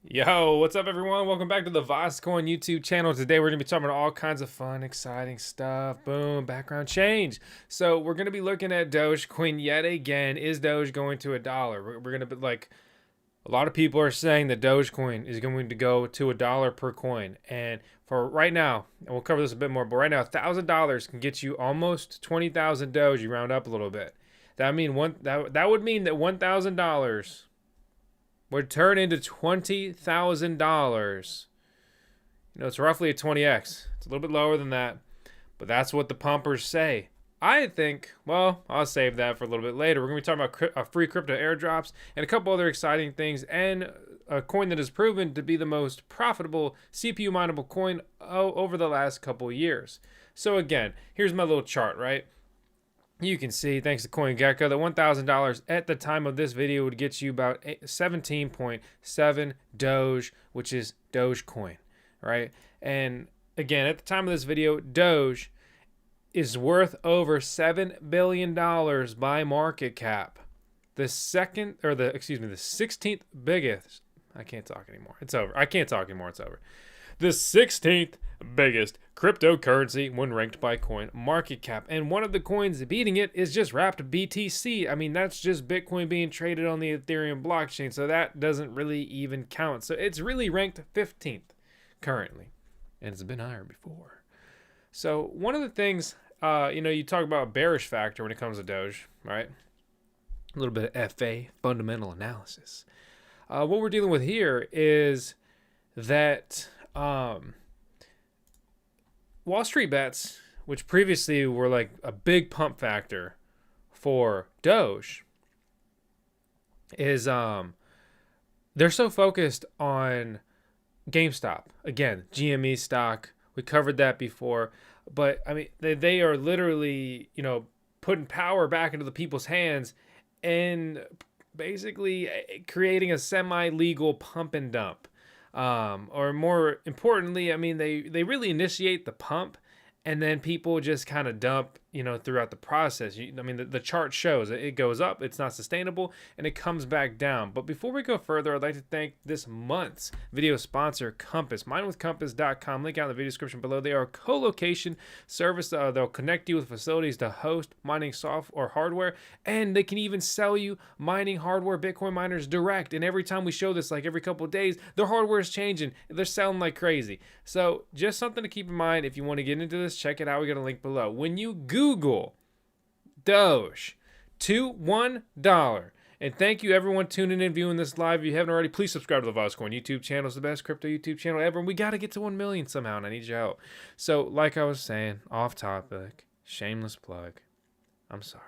Yo, what's up everyone? Welcome back to the VoskCoin YouTube channel. Today we're going to be talking about all kinds of fun, exciting stuff. Boom, background change. So we're going to be looking at Dogecoin yet again. Is Doge going to $1? We're going to be like, a lot of people are saying that Dogecoin is going to go to $1 per coin. And for right now, and we'll cover this a bit more, but right now $1,000 can get you almost 20,000 Doge. You round up a little bit. That would mean that $1,000 would turn into $20,000. It's roughly a 20x. It's a little bit lower than that, but that's what the pumpers say. I think, well, I'll save that for a little bit later. We're going to be talking about free crypto airdrops and a couple other exciting things, and a coin that has proven to be the most profitable CPU mineable coin over the last couple years. So again, here's my little chart, right? You can see, thanks to CoinGecko, that $1,000 at the time of this video would get you about 17.7 Doge, which is Dogecoin, right? And again, at the time of this video, Doge is worth over $7 billion by market cap. The 16th biggest, I can't talk anymore. It's over. I can't talk anymore. It's over. The 16th biggest cryptocurrency when ranked by coin market cap, and one of the coins beating it is just wrapped BTC. I mean, that's just Bitcoin being traded on the Ethereum blockchain, so that doesn't really even count. So it's really ranked 15th currently, and it's been higher before. So one of the things, you talk about bearish factor when it comes to Doge, right? A little bit of FA, fundamental analysis. What we're dealing with here is that Wallstreetbets, which previously were like a big pump factor for Doge, is they're so focused on GameStop. Again, GME stock. We covered that before, but I mean they are literally, putting power back into the people's hands and basically creating a semi-legal pump and dump. Or more importantly, I mean, they really initiate the pump, and then people just kind of dump, throughout the process. The chart shows it goes up, it's not sustainable, and it comes back down. But before we go further, I'd like to thank this month's video sponsor, Compass. Minewithcompass.com. Link out in the video description below. They are a co-location service. They'll connect you with facilities to host mining software or hardware, and they can even sell you mining hardware, Bitcoin miners direct. And every time we show this, like every couple of days, their hardware is changing. They're selling like crazy. So just something to keep in mind. If you want to get into this, check it out. We got a link below. When you Google Doge to $1, and thank you everyone tuning in, viewing this live. If you haven't already, please subscribe to the VoskCoin YouTube channel. It's the best crypto YouTube channel ever, and we got to get to 1 million somehow, and I need your help. So like I was saying, off topic, shameless plug, I'm sorry.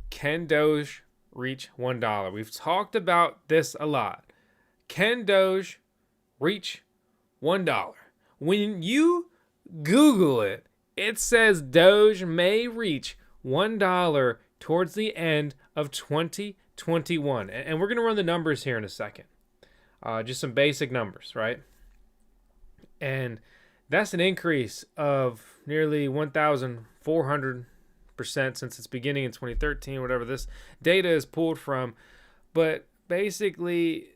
Can Doge reach $1? We've talked about this a lot. Can Doge reach $1? When you Google it, it says Doge may reach $1 towards the end of 2021. And we're going to run the numbers here in a second. Just some basic numbers, right? And that's an increase of nearly 1,400% since its beginning in 2013, whatever this data is pulled from. But basically,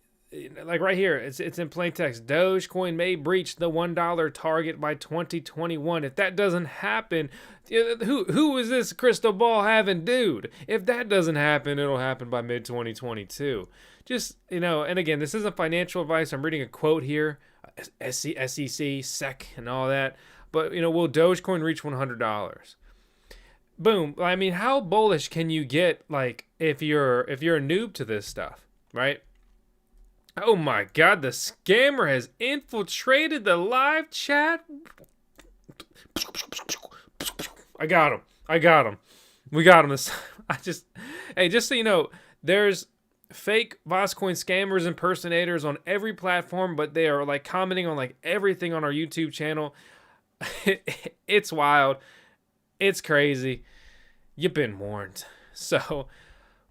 like right here, it's in plain text. Dogecoin may breach the $1 target by 2021. If that doesn't happen, who is this crystal ball having dude? If that doesn't happen, it'll happen by mid 2022. Just, and again, this isn't financial advice. I'm reading a quote here, SEC, SEC, and all that. But will Dogecoin reach $100? Boom. I mean, how bullish can you get? Like if you're a noob to this stuff, right? Oh my God, the scammer has infiltrated the live chat. I got him. We got him. Just so you know, there's fake VoskCoin scammers, impersonators on every platform, but they are like commenting on like everything on our YouTube channel. It's wild. It's crazy. You've been warned. So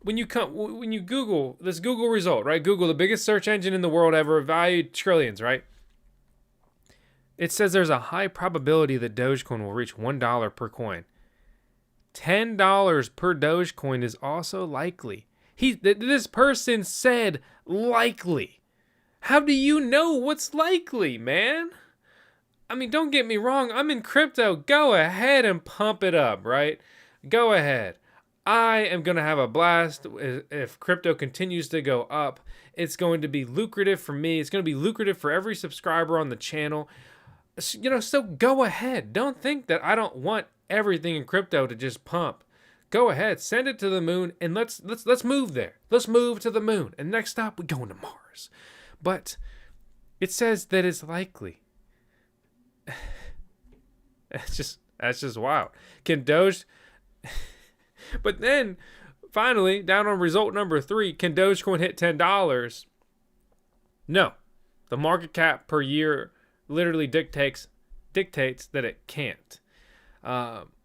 when you Google this Google result, right? Google, the biggest search engine in the world ever, valued trillions, right? It says there's a high probability that Dogecoin will reach $1 per coin. $10 per Dogecoin is also likely. This person said likely. How do you know what's likely, man? I mean, don't get me wrong. I'm in crypto. Go ahead and pump it up, right? Go ahead. I am going to have a blast if crypto continues to go up. It's going to be lucrative for me. It's going to be lucrative for every subscriber on the channel. So go ahead. Don't think that I don't want everything in crypto to just pump. Go ahead, send it to the moon, and let's move there. Let's move to the moon. And next stop, we're going to Mars. But it says that it's likely. That's just wild. Can Doge? But then, finally, down on result number 3, can Dogecoin hit $10? No, the market cap per year literally dictates that it can't.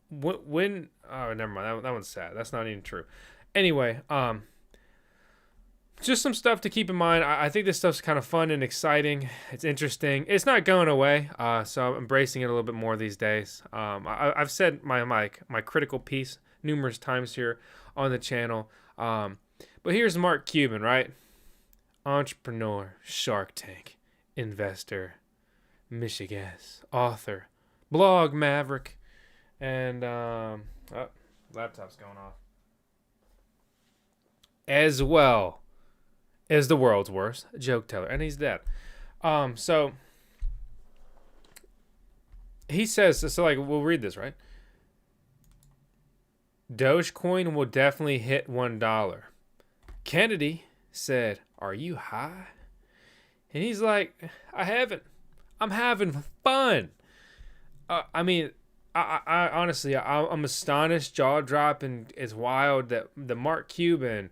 When oh, never mind. That one's sad. That's not even true. Anyway, just some stuff to keep in mind. I think this stuff's kind of fun and exciting. It's interesting. It's not going away, so I'm embracing it a little bit more these days. I've said my critical piece numerous times here on the channel. But here's Mark Cuban, right? Entrepreneur, Shark Tank, investor, Michigas, author, blog maverick, and laptop's going off. As well as the world's worst joke teller, and he's dead. So he says, so like we'll read this, right? Dogecoin will definitely hit $1. Kennedy said, "Are you high?" And he's like, "I haven't. I'm having fun." I mean, I honestly, I'm astonished, jaw dropping. It's wild that the Mark Cuban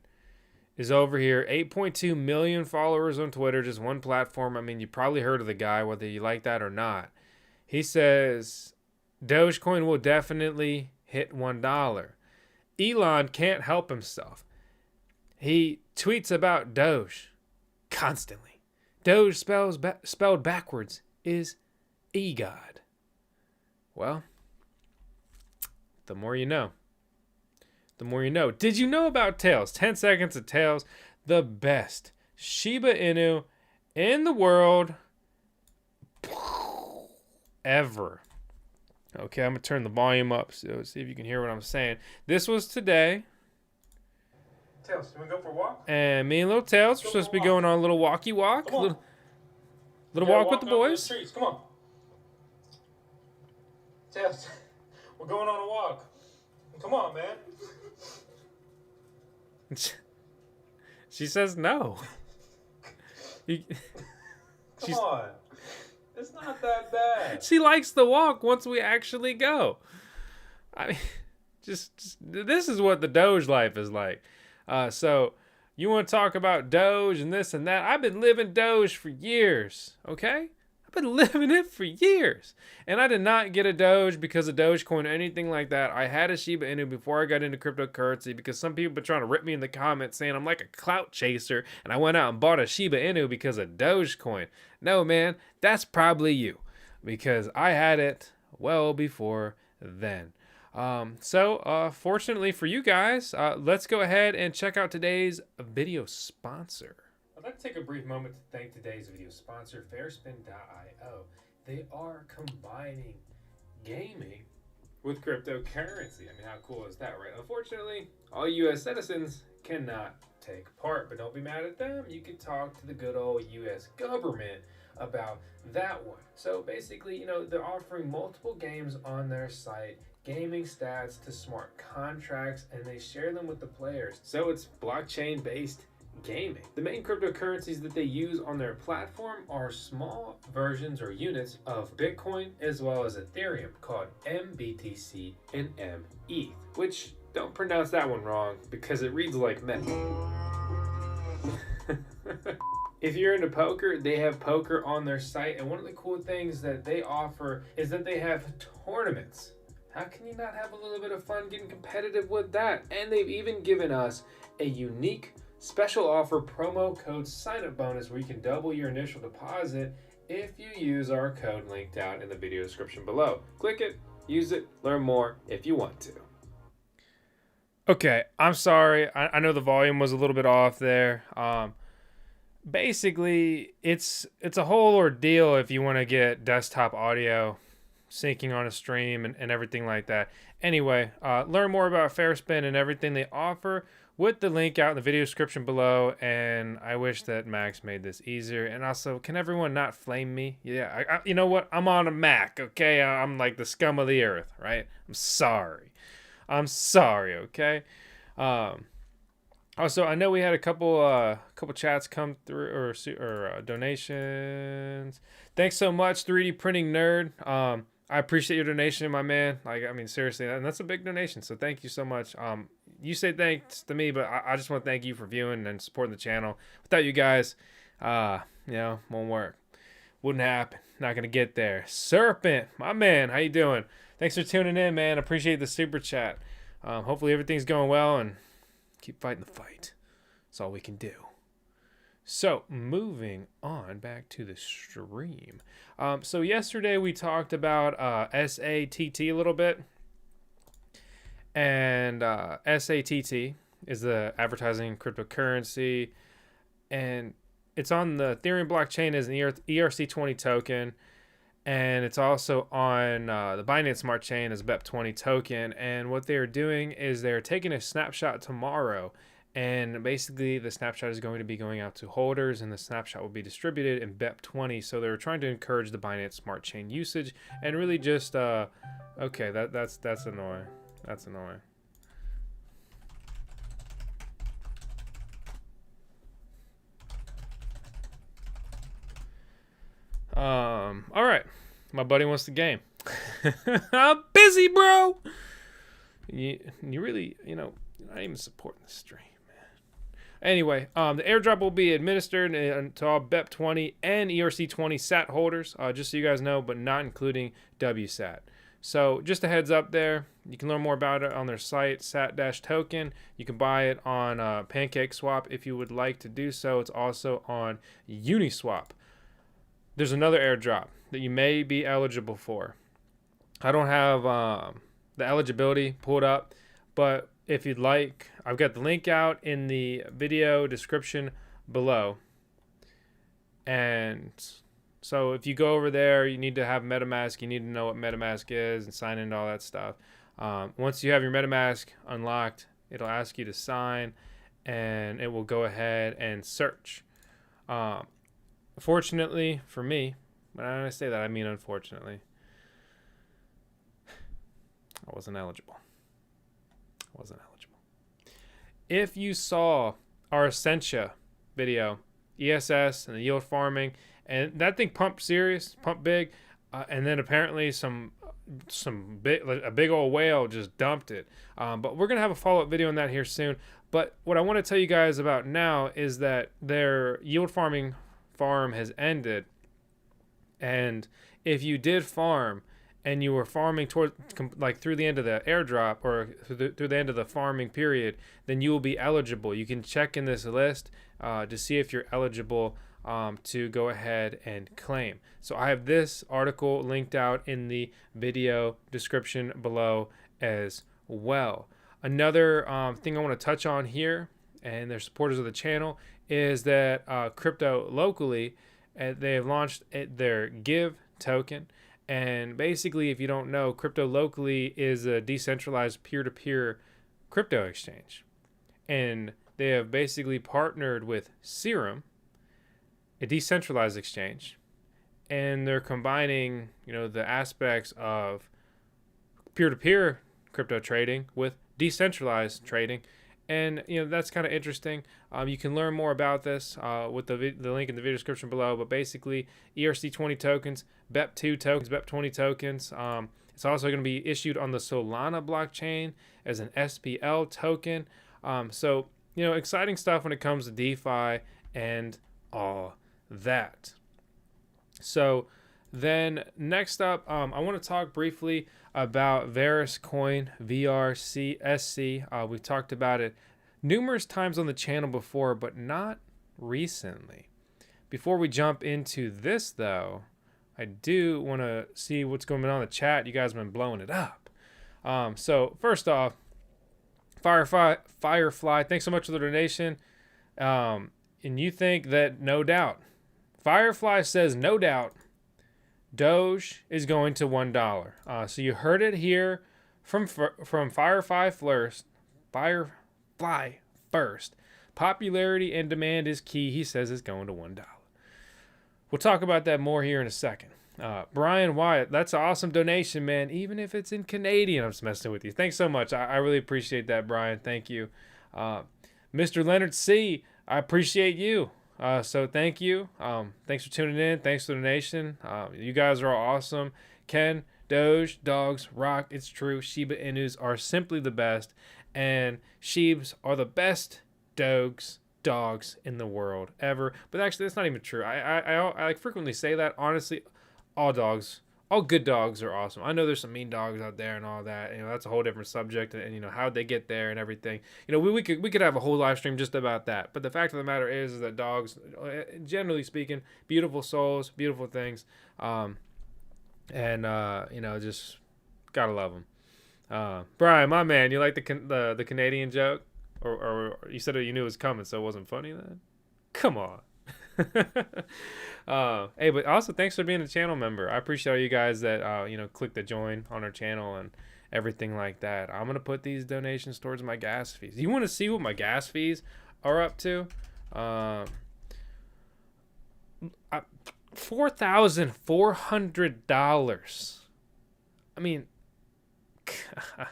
is over here. 8.2 million followers on Twitter, just one platform. I mean, you probably heard of the guy, whether you like that or not. He says Dogecoin will definitely hit $1. Elon can't help himself. He tweets about Doge constantly. Doge spelled backwards is e-god. Well, the more you know. The more you know. Did you know about Tails? 10 seconds of Tails. The best Shiba Inu in the world ever. Okay, I'm going to turn the volume up so see if you can hear what I'm saying. This was today. Tails, you want to go for a walk? And me and little Tails, we're supposed to be going on a little walkie walk. Little walk with the boys. The streets. Come on. Tails, we're going on a walk. Come on, man. She says no. Come on. It's not that bad. She likes the walk once we actually go. I mean, just this is what the Doge life is like. So you want to talk about Doge and this and that? I've been living Doge for years, okay? I've been living it for years. And I did not get a Doge because of Dogecoin or anything like that. I had a Shiba Inu before I got into cryptocurrency because some people been trying to rip me in the comments saying I'm like a clout chaser and I went out and bought a Shiba Inu because of Dogecoin. No, man, that's probably you because I had it well before then. Fortunately for you guys, let's go ahead and check out today's video sponsor. I'd like to take a brief moment to thank today's video sponsor, Veruscoin.io. They are combining gaming with cryptocurrency. I mean, how cool is that, right? Unfortunately, all U.S. citizens cannot take part, but don't be mad at them. You can talk to the good old U.S. government about that one. So basically, they're offering multiple games on their site, gaming stats to smart contracts, and they share them with the players. So it's blockchain-based gaming. The main cryptocurrencies that they use on their platform are small versions or units of Bitcoin as well as Ethereum called MBTC and METH, which don't pronounce that one wrong because it reads like meth. If you're into poker, they have poker on their site, and one of the cool things that they offer is that they have tournaments. How can you not have a little bit of fun getting competitive with that? And they've even given us a unique special offer promo code sign-up bonus where you can double your initial deposit if you use our code linked out in the video description below. Click it, use it, learn more if you want to. Okay, I'm sorry. I know the volume was a little bit off there. Basically, it's a whole ordeal if you want to get desktop audio syncing on a stream and everything like that. Anyway, learn more about Fairspin and everything they offer with the link out in the video description below. And I wish that Max made this easier. And also, can everyone not flame me? Yeah, you know what? I'm on a Mac, okay? I'm like the scum of the earth, right? I'm sorry. I'm sorry, okay? Um, Also, I know we had a couple chats come through or donations. Thanks so much, 3D printing nerd. I appreciate your donation, my man. Like, I mean, seriously, and that's a big donation. So thank you so much. You say thanks to me, but I just want to thank you for viewing and supporting the channel. Without you guys, won't work. Wouldn't happen. Not gonna get there. Serpent, my man, how you doing? Thanks for tuning in, man. Appreciate the super chat. Hopefully everything's going well and keep fighting the fight. That's all we can do. So, moving on back to the stream. So yesterday we talked about SATT a little bit. And SATT is the advertising cryptocurrency. And it's on the Ethereum blockchain as an ERC20 token. And it's also on the Binance Smart Chain as a BEP20 token. And what they're doing is they're taking a snapshot tomorrow. And basically, the snapshot is going to be going out to holders, and the snapshot will be distributed in BEP20. So they're trying to encourage the Binance Smart Chain usage, and really just okay, that's annoying. That's annoying. All right. My buddy wants the game. I'm busy, bro. You really, you're not even supporting the stream, man. Anyway, the airdrop will be administered to all BEP20 and ERC20 SAT holders, just so you guys know, but not including WSAT. So just a heads up there. You can learn more about it on their site, SAT-token. You can buy it on PancakeSwap if you would like to do so. It's also on Uniswap. There's another airdrop that you may be eligible for. I don't have the eligibility pulled up, but if you'd like, I've got the link out in the video description below. And so if you go over there, you need to have MetaMask. You need to know what MetaMask is and sign into all that stuff. Once you have your MetaMask unlocked, it'll ask you to sign, and it will go ahead and search. Fortunately for me, when I say that, I mean unfortunately, I wasn't eligible. If you saw our Essentia video, ESS and the yield farming, and that thing pumped big, and then apparently a big old whale just dumped it. But we're gonna have a follow-up video on that here soon. But what I want to tell you guys about now is that their yield farming farm has ended, and if you did farm and you were farming through the end of the airdrop or through the end of the farming period, then you will be eligible. You can check in this list to see if you're eligible to go ahead and claim. So I have this article linked out in the video description below as well. Another thing I want to touch on here, and they're supporters of the channel, is that Crypto Locally, they have launched their Give token. And basically, if you don't know, Crypto Locally is a decentralized peer-to-peer crypto exchange. And they have basically partnered with Serum, a decentralized exchange, and they're combining, the aspects of peer-to-peer crypto trading with decentralized trading. And, that's kind of interesting. You can learn more about this with the link in the video description below. But basically, ERC20 tokens, BEP2 tokens, BEP20 tokens. It's also going to be issued on the Solana blockchain as an SPL token. So, exciting stuff when it comes to DeFi and all that. So then next up, I want to talk briefly about Veruscoin VRSC. We've talked about it numerous times on the channel before, but not recently. Before we jump into this, though, I do want to see what's going on in the chat. You guys have been blowing it up. So first off, Firefly, thanks so much for the donation. And you think that no doubt. Firefly says no doubt Doge is going to $1. So you heard it here from Firefly first. Firefly first. Popularity and demand is key. He says it's going to $1. We'll talk about that more here in a second. Brian Wyatt, that's an awesome donation, man. Even if it's in Canadian, I'm just messing with you. Thanks so much. I really appreciate that, Brian. Thank you. Mr. Leonard C., I appreciate you. So thank you. Thanks for tuning in. Thanks for the donation. You guys are all awesome. Ken, Doge, dogs, rock. It's true. Shiba Inus are simply the best. And Sheebs are the best dogs in the world ever. But actually, that's not even true. I like frequently say that. Honestly, all good dogs are awesome. I know there's some mean dogs out there and all that. That's a whole different subject, and how'd they get there and everything. We could have a whole live stream just about that. But the fact of the matter is that dogs, generally speaking, beautiful souls, beautiful things, just gotta love them. Brian, my man, you like the Canadian joke, or you said you knew it was coming, so it wasn't funny then? Come on. Hey, but also thanks for being a channel member. I appreciate all you guys that click the join on our channel and everything like that. I'm gonna put these donations towards my gas fees. You want to see what my gas fees are up to? $4,400. I mean, God.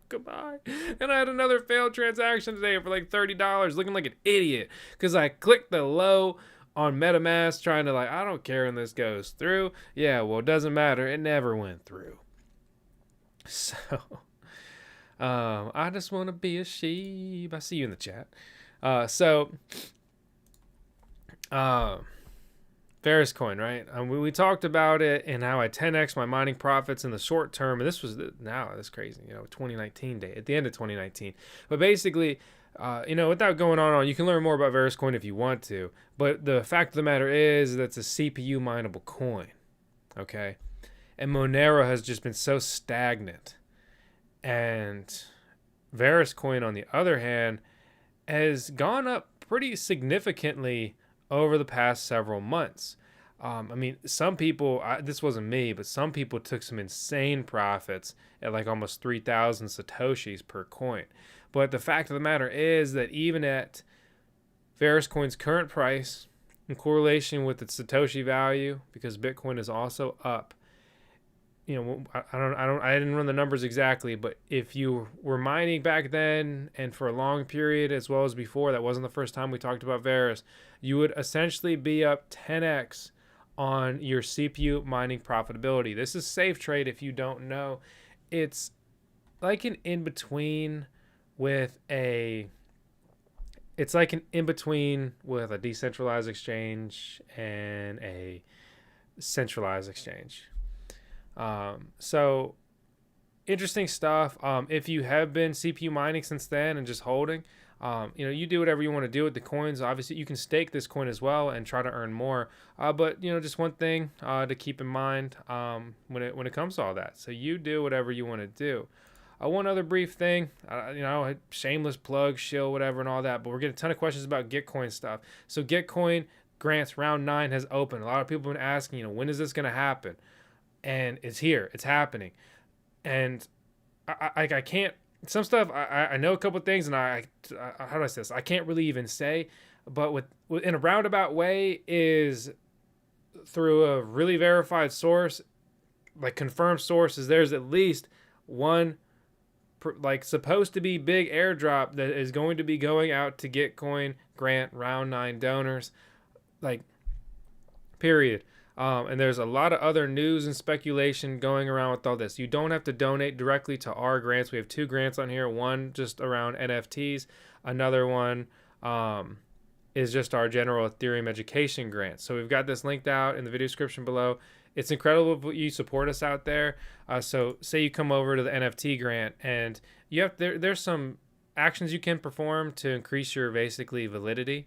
Goodbye. And I had another failed transaction today for like $30, looking like an idiot because I clicked the low on MetaMask trying to I don't care when this goes through. Yeah, well, it doesn't matter. It never went through. So I just want to be a sheep. I see you in the chat. Veruscoin, right? We talked about it and how I 10x my mining profits in the short term. And this was that's crazy, 2019 day, at the end of 2019. But basically, without going on, you can learn more about Veruscoin if you want to. But the fact of the matter is that's a CPU mineable coin, okay? And Monero has just been so stagnant. And Veruscoin, on the other hand, has gone up pretty significantly over the past several months. Some people, this wasn't me, but some people took some insane profits at almost 3,000 Satoshis per coin. But the fact of the matter is that even at Veruscoin's current price, in correlation with its Satoshi value, because Bitcoin is also up, I didn't run the numbers exactly, but if you were mining back then and for a long period as well as before, that wasn't the first time we talked about Verus, you would essentially be up 10x on your CPU mining profitability. This is safe trade if you don't know. It's like an in-between with a decentralized exchange and a centralized exchange. So interesting stuff. If you have been CPU mining since then and just holding, you do whatever you want to do with the coins. Obviously you can stake this coin as well and try to earn more. But just one thing, to keep in mind, when it comes to all that. So you do whatever you want to do. One other brief thing, shameless plug, shill, whatever and all that, but we're getting a ton of questions about Gitcoin stuff. So Gitcoin grants round 9 has opened. A lot of people have been asking, when is this going to happen? And it's here. It's happening. And I can't... Some stuff, I know a couple of things, and how do I say this? I can't really even say, but in a roundabout way is through a really verified source, confirmed sources, there's at least one supposed to be big airdrop that is going to be going out to Gitcoin grant round 9 donors. Period. And there's a lot of other news and speculation going around with all this. You don't have to donate directly to our grants. We have 2 grants on here. One just around NFTs. Another one is just our general Ethereum education grant. So we've got this linked out in the video description below. It's incredible if you support us out there. So say you come over to the NFT grant and there's some actions you can perform to increase your basically validity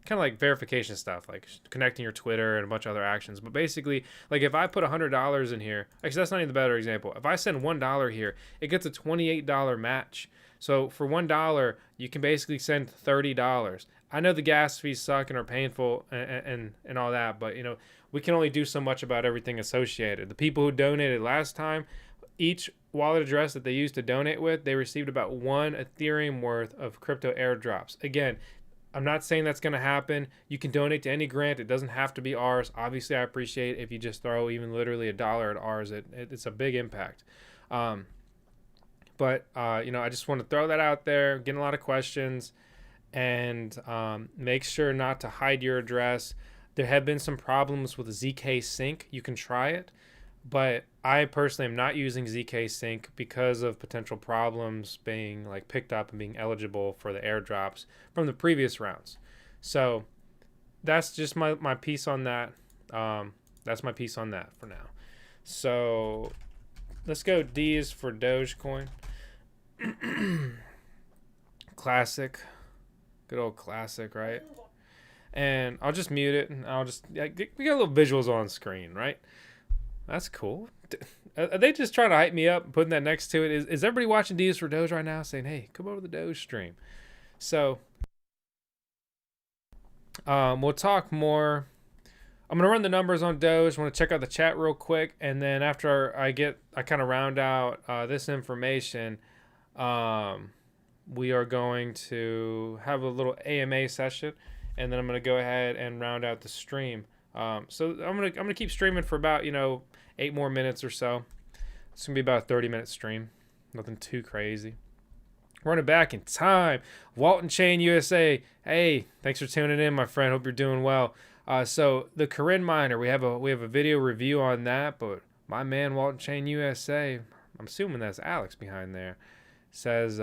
kind of like verification stuff, like connecting your Twitter and a bunch of other actions. But basically, like if I put $100 in here, actually that's not even the better example. If I send $1 here, it gets a $28 match. So for $1, you can basically send $30. I know the gas fees suck and are painful and all that, but you know, we can only do so much about everything associated. The people who donated last time, each wallet address that they used to donate with, they received about 1 Ethereum worth of crypto airdrops. Again, I'm not saying that's going to happen. You can donate to any grant. It doesn't have to be ours. Obviously, I appreciate if you just throw even literally $1 at ours. It's a big impact. But you know, I just want to throw that out there. Getting a lot of questions, and make sure not to hide your address. There have been some problems with ZK Sync. You can try it, but I personally am not using ZK Sync because of potential problems being like picked up and being eligible for the airdrops from the previous rounds. So that's just my piece on that. That's my piece on that for now. So let's go D's for Dogecoin. Classic. Good old classic, right? And I'll just mute it, and I'll just, we got little visuals on screen, right? That's cool. Are they just trying to hype me up and putting that next to it? Is everybody watching D's for Doge right now saying, hey, come over to the Doge stream? So we'll talk more. I'm going to run the numbers on Doge. I want to check out the chat real quick. And then after I kind of round out this information, we are going to have a little AMA session. And then I'm going to go ahead and round out the stream. So I'm gonna keep streaming for about 8 more minutes or so. It's gonna be about a 30-minute stream. Nothing too crazy. Running back in time. Walton Chain USA. Hey, thanks for tuning in, my friend. Hope you're doing well. So the Corinne miner, we have a video review on that, but my man Walton Chain USA, I'm assuming that's Alex behind there, says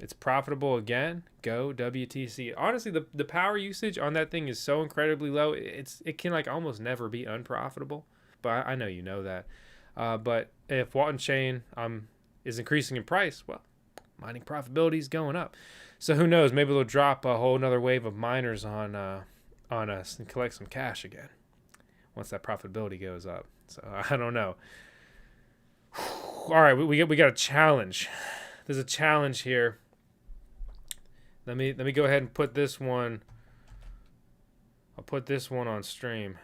it's profitable again. Go WTC. Honestly, the power usage on that thing is so incredibly low. It can like almost never be unprofitable. But I know you know that. But if Walton Chain is increasing in price, well, mining profitability is going up. So who knows? Maybe they'll drop a whole another wave of miners on us and collect some cash again once that profitability goes up. So I don't know. All right, we got a challenge. There's a challenge here. Let me go ahead and put this one. I'll put this one on stream.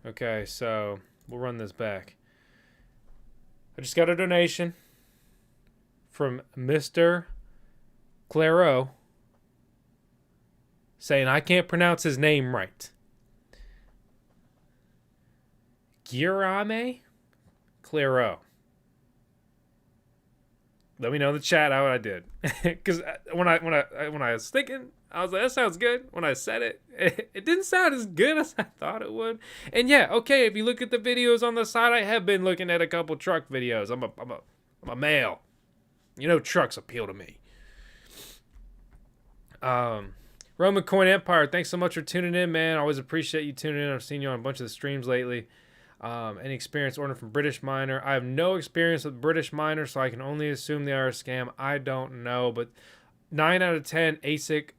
Okay, so we'll run this back. I just got a donation from Mr. Claro saying I can't pronounce his name right. Girame Claro. Let me know in the chat how I did, because when I was thinking, I was like, that sounds good. When I said it, it didn't sound as good as I thought it would. And yeah, okay, if you look at the videos on the side, I have been looking at a couple truck videos. I'm a male, trucks appeal to me. Roman Coin Empire, thanks so much for tuning in, man. I always appreciate you tuning in. I've seen you on a bunch of the streams lately. Any experience ordering from British miner? I have no experience with British miner, so I can only assume they are a scam. I don't know, but 9 out of 10 ASIC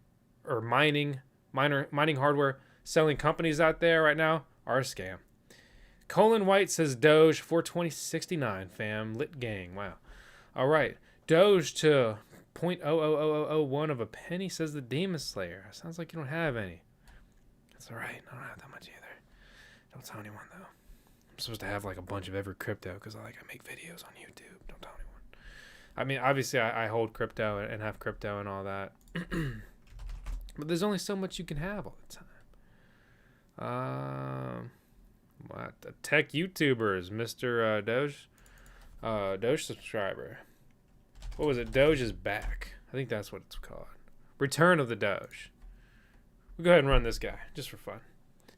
or mining hardware selling companies out there right now are a scam. Colin White says Doge 420.69, fam. Lit gang. Wow. All right. Doge to 0.00001 of a penny, says the Demon Slayer. Sounds like you don't have any. That's all right. I don't have that much either. Don't tell anyone, though. I'm supposed to have like a bunch of every crypto because I make videos on YouTube. Don't tell anyone. I mean, obviously I hold crypto and have crypto and all that. But there's only so much you can have all the time. What? A tech YouTubers, Mr. Doge subscriber. What was it? Doge is back. I think that's what it's called. Return of the Doge. We'll go ahead and run this guy just for fun.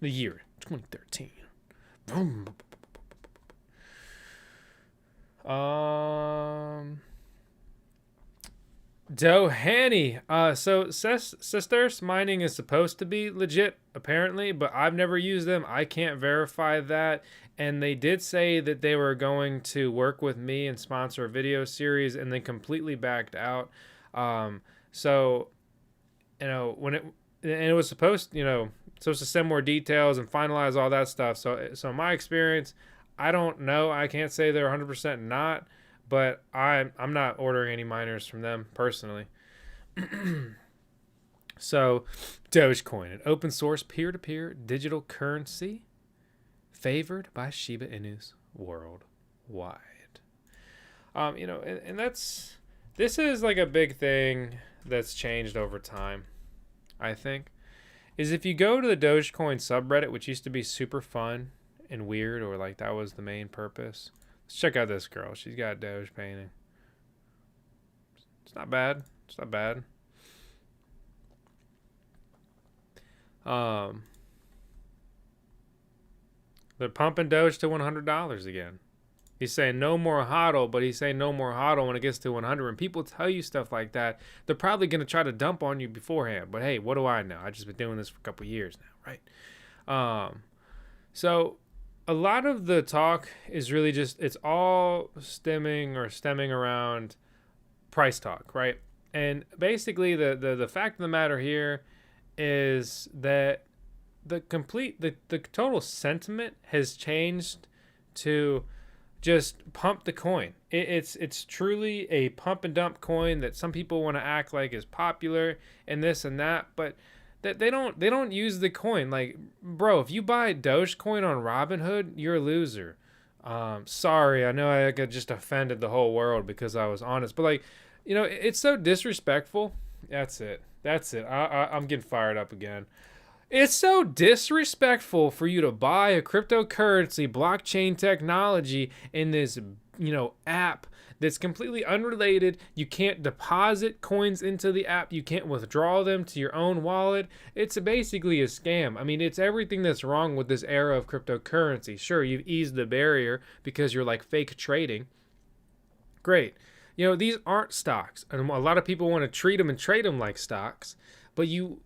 The year 2013. Dohany. So Sisters mining is supposed to be legit, apparently, but I've never used them. I can't verify that. And they did say that they were going to work with me and sponsor a video series, and then completely backed out. So, it was supposed, supposed to send more details and finalize all that stuff. So in my experience, I don't know. I can't say they're 100% not, but I'm not ordering any miners from them personally. So, Dogecoin, an open source peer-to-peer digital currency favored by Shiba Inus worldwide. And this is like a big thing that's changed over time, I think, is if you go to the Dogecoin subreddit, which used to be super fun and weird, or like that was the main purpose. Let's check out this girl. She's got Doge painting. It's not bad. It's not bad. They're pumping Doge to $100 again. He's saying no more hodl, but he's saying no more hodl when it gets to 100. When people tell you stuff like that, they're probably going to try to dump on you beforehand. But hey, what do I know? I've just been doing this for a couple years now, right? So a lot of the talk is really just, it's all stemming around price talk, right? And basically the fact of the matter here is that the total sentiment has changed to just pump the coin. It's truly a pump and dump coin that some people want to act like is popular and this and that, but that they don't use the coin. Like, bro, if you buy Dogecoin on Robinhood, you're a loser. Sorry, I know I just offended the whole world because I was honest, but like, it's so disrespectful. That's it. I'm getting fired up again. It's so disrespectful for you to buy a cryptocurrency, blockchain technology in this, app that's completely unrelated. You can't deposit coins into the app. You can't withdraw them to your own wallet. It's basically a scam. I mean, it's everything that's wrong with this era of cryptocurrency. Sure, you've eased the barrier because you're like fake trading. Great. These aren't stocks. And a lot of people want to treat them and trade them like stocks, but you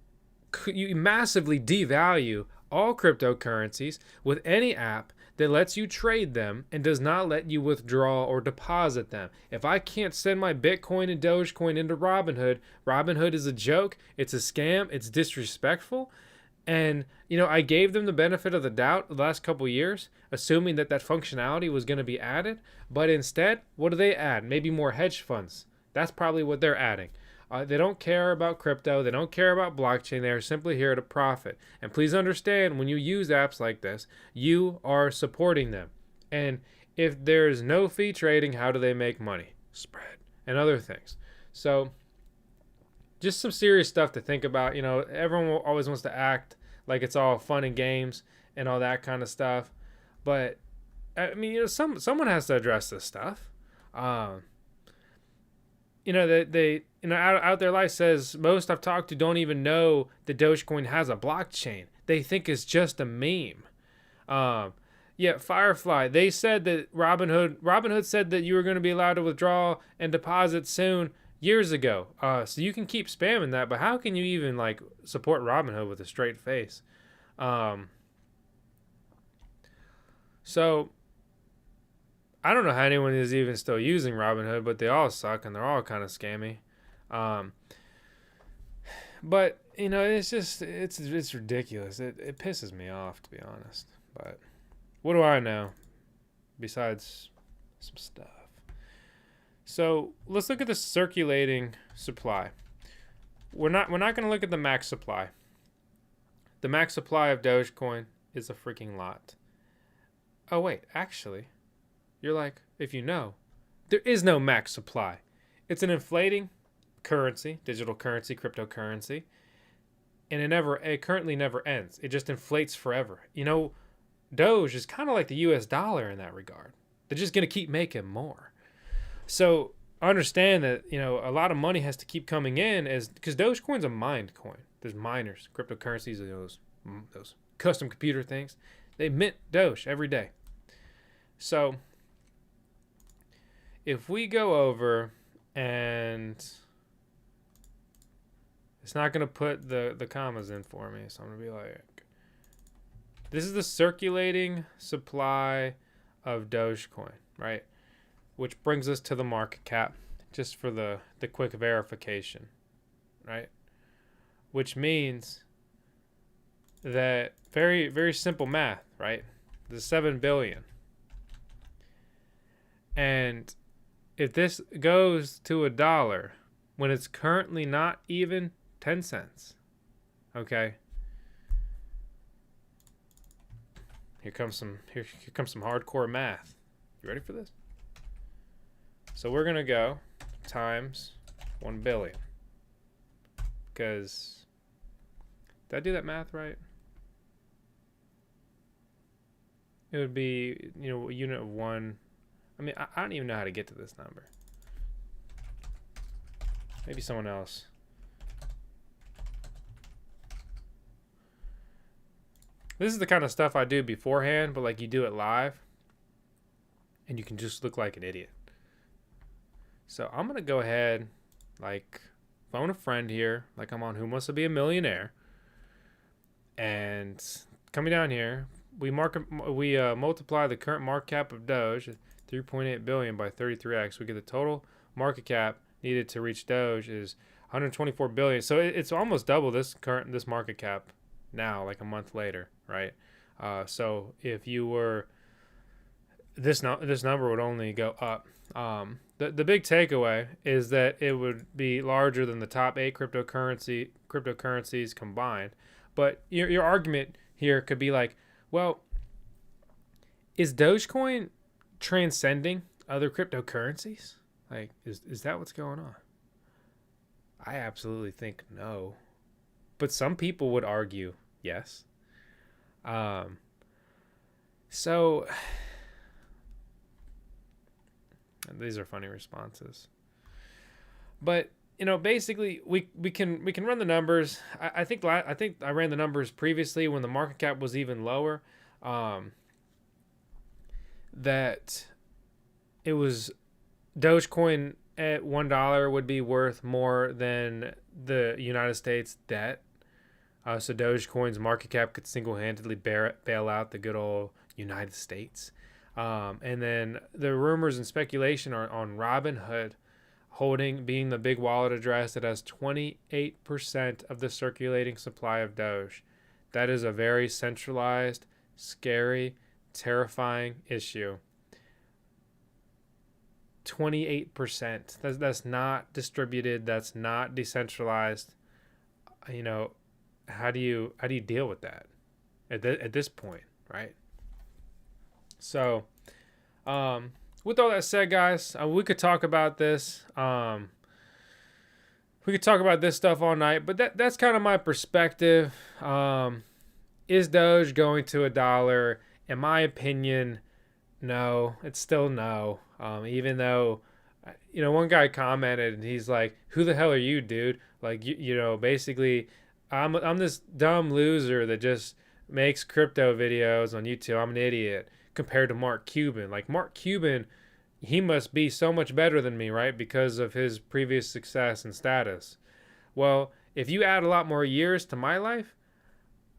massively devalue all cryptocurrencies with any app that lets you trade them and does not let you withdraw or deposit them. If I can't send my Bitcoin and Dogecoin into Robinhood, Robinhood is a joke, it's a scam, it's disrespectful. And, I gave them the benefit of the doubt the last couple years, assuming that functionality was going to be added. But instead, what do they add? Maybe more hedge funds. That's probably what they're adding. They don't care about crypto. They don't care about blockchain. They are simply here to profit. And please understand, when you use apps like this, you are supporting them. And if there's no fee trading, how do they make money? Spread and other things. So just some serious stuff to think about. Everyone always wants to act like it's all fun and games and all that kind of stuff. But, I mean, someone has to address this stuff. Out there Life says most I've talked to don't even know that Dogecoin has a blockchain. They think it's just a meme. Firefly, they said that Robinhood said that you were going to be allowed to withdraw and deposit soon years ago. So you can keep spamming that, but how can you even like support Robinhood with a straight face? So I don't know how anyone is even still using Robinhood, but they all suck and they're all kind of scammy. But it's just it's ridiculous. It pisses me off, to be honest. But what do I know besides some stuff? So let's look at the circulating supply. We're not going to look at the max supply. The max supply of Dogecoin is a freaking lot. Oh wait, actually, you're like, if you know, there is no max supply. It's an inflating currency, digital currency, cryptocurrency, and it currently never ends. It just inflates forever. Doge is kind of like the US dollar in that regard. They're just going to keep making more. So understand that, a lot of money has to keep coming in because Dogecoin's a mined coin. There's miners, cryptocurrencies, those custom computer things. They mint Doge every day. So if we go over and it's not going to put the commas in for me. So I'm going to be like, this is the circulating supply of Dogecoin, right? Which brings us to the market cap, just for the quick verification, right? Which means that very, very simple math, right? The 7 billion. And if this goes to $1 when it's currently not even 10 cents, okay? Here comes some hardcore math. You ready for this? So we're gonna go times 1 billion. Because did I do that math right? It would be, you know, a unit of 1. I mean, I don't even know how to get to this number. Maybe someone else. This is the kind of stuff I do beforehand, but like you do it live and you can just look like an idiot. So I'm going to go ahead, like, phone a friend here, like I'm on Who Wants to Be a Millionaire. And coming down here, we multiply the current market cap of Doge, 3.8 billion, by 33x. We get the total market cap needed to reach Doge is 124 billion. So it's almost double this market cap now, like a month later, right? So if you were this number would only go up. The big takeaway is that it would be larger than the top 8 cryptocurrencies combined. But your argument here could be like, well, is Dogecoin transcending other cryptocurrencies? Like, is that what's going on? I absolutely think no. But some people would argue yes. So these are funny responses. But basically, we can run the numbers. I think I ran the numbers previously when the market cap was even lower. That it was Dogecoin at $1 would be worth more than the United States debt. So Dogecoin's market cap could single-handedly bail out the good old United States. And then the rumors and speculation are on Robinhood being the big wallet address that has 28% of the circulating supply of Doge. That is a very centralized, scary, terrifying issue. 28%. That's not distributed. That's not decentralized. How do you deal with that at this point, right? So, with all that said, guys, we could talk about this. We could talk about this stuff all night, but that's kind of my perspective. Is Doge going to $1? In my opinion, no. It's still no. Even though, one guy commented and he's like, "Who the hell are you, dude? Like, basically, I'm this dumb loser that just makes crypto videos on YouTube. I'm an idiot compared to Mark Cuban. Like, Mark Cuban, he must be so much better than me, right? Because of his previous success and status. Well, if you add a lot more years to my life,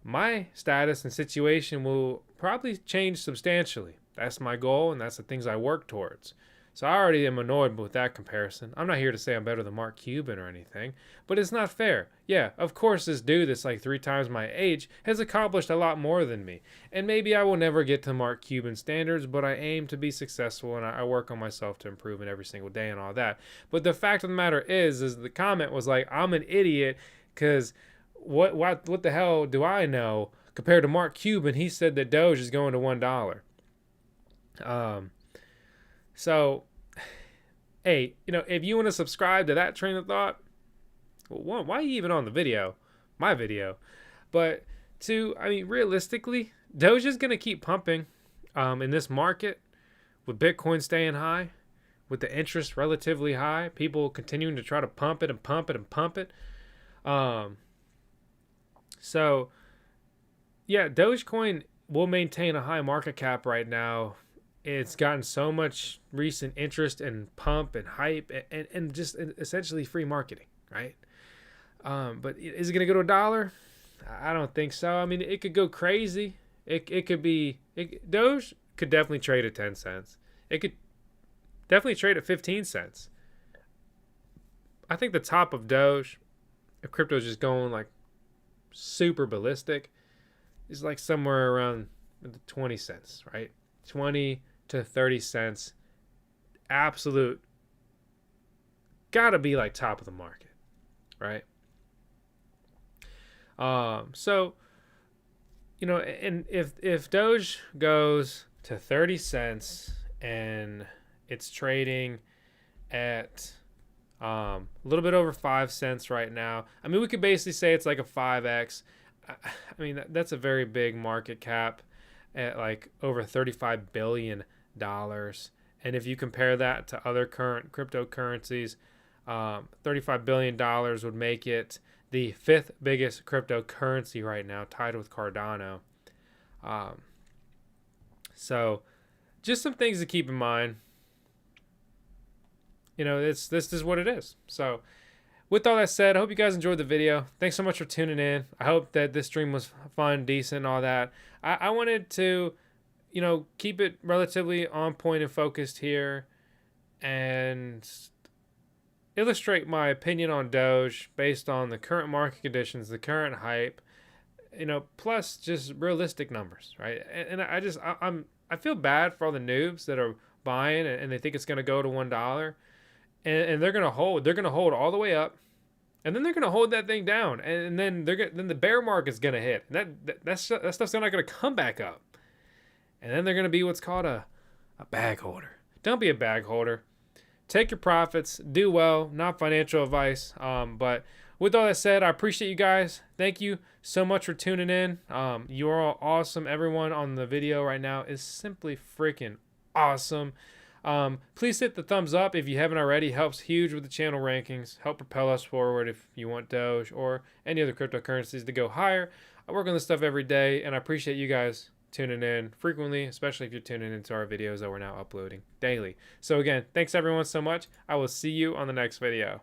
my status and situation will probably change substantially. That's my goal, and that's the things I work towards. So I already am annoyed with that comparison. I'm not here to say I'm better than Mark Cuban or anything, but it's not fair. Yeah, of course this dude that's like 3 times my age has accomplished a lot more than me. And maybe I will never get to Mark Cuban standards, but I aim to be successful and I work on myself to improve it every single day and all that. But the fact of the matter is the comment was like, I'm an idiot because what the hell do I know? Compared to Mark Cuban, he said that Doge is going to $1. So, hey, if you want to subscribe to that train of thought, well, why are you even on the video? My video. But realistically, Doge is going to keep pumping in this market with Bitcoin staying high, with the interest relatively high, people continuing to try to pump it and pump it and pump it. So, yeah, Dogecoin will maintain a high market cap right now. It's gotten so much recent interest and pump and hype and just essentially free marketing, right? But is it going to go to $1? I don't think so. I mean, it could go crazy. It could be... Doge could definitely trade at 10 cents. It could definitely trade at 15 cents. I think the top of Doge, if crypto is just going like super ballistic, is like somewhere around the 20 cents, right? 20 to 30 cents. Absolute. Gotta be like top of the market, right? So, you know, and if Doge goes to 30 cents and it's trading at a little bit over 5 cents right now. I mean, we could basically say it's like a 5x. I mean, that's a very big market cap at like over $35 billion. And if you compare that to other current cryptocurrencies, $35 billion would make it the 5th biggest cryptocurrency right now, tied with Cardano. So just some things to keep in mind. You know, this is what it is. So with all that said, I hope you guys enjoyed the video. Thanks so much for tuning in. I hope that this stream was fun, decent, all that. I wanted to, you know, keep it relatively on point and focused here and illustrate my opinion on Doge based on the current market conditions, the current hype, you know, plus just realistic numbers, right? And I feel bad for all the noobs that are buying and they think it's going to go to $1. And they're gonna hold all the way up, and then they're gonna hold that thing down, and then then the bear market's gonna hit, and that stuff's not gonna come back up, and then they're gonna be what's called a bag holder. Don't be a bag holder. Take your profits, do well. Not financial advice, but with all that said, I appreciate you guys. Thank you so much for tuning in. You are all awesome. Everyone on the video right now is simply freaking awesome. Please hit the thumbs up if you haven't already. Helps huge with the channel rankings. Help propel us forward if you want Doge or any other cryptocurrencies to go higher. I work on this stuff every day, and I appreciate you guys tuning in frequently, especially if you're tuning into our videos that we're now uploading daily. So again, thanks everyone so much. I will see you on the next video.